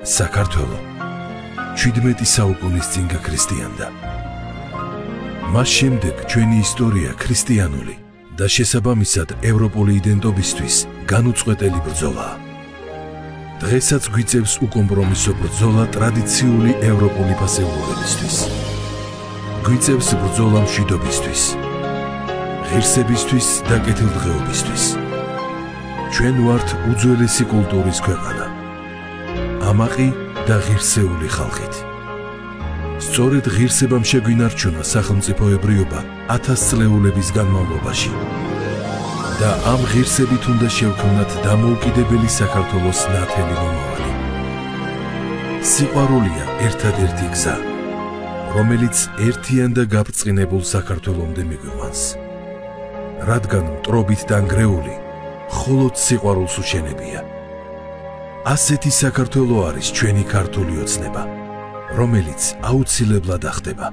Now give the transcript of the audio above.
საქართველო 17 საუკუნის წინ გაქრისტიანდა. მას შემდეგ ჩვენი ისტორია ქრისტიანული და შესაბამისად ევროპული იდენტობისთვის განუწყვეტელი ბრძოლაა. დღესაც გვიწევს უკომპრომისო ბრძოლა ტრადიციული ევროპული ფასეულობებისთვის. გვიწევს ბრძოლა მშვიდობისთვის, ღირსებისთვის და კეთილდღეობისთვის. ჩვენ ვართ უძველესი კულტურის ქვეყანა, ამაყი და ღირსეული ხალხით. სწორედ ღირსებამ შეგვინარჩუნა სახელმწიფოებრიობა 1000 წლეულების განმავლობაში და ამ ღირსებით უნდა შევქმნათ დამოუკიდებელი საქართველოს ნათელი მომავალი. სიყვარულია ერთადერთი გზა, რომელიც ერთიან და გაბრწყინებულ საქართველომდე მიგვიყვანს. რადგან მტრობით დანგრეული მხოლოდ სიყვარულს უშენებია. ასეთი საქართველო არის ჩვენი ქართული ოცნება, რომელიც აუცილებლად ახდება.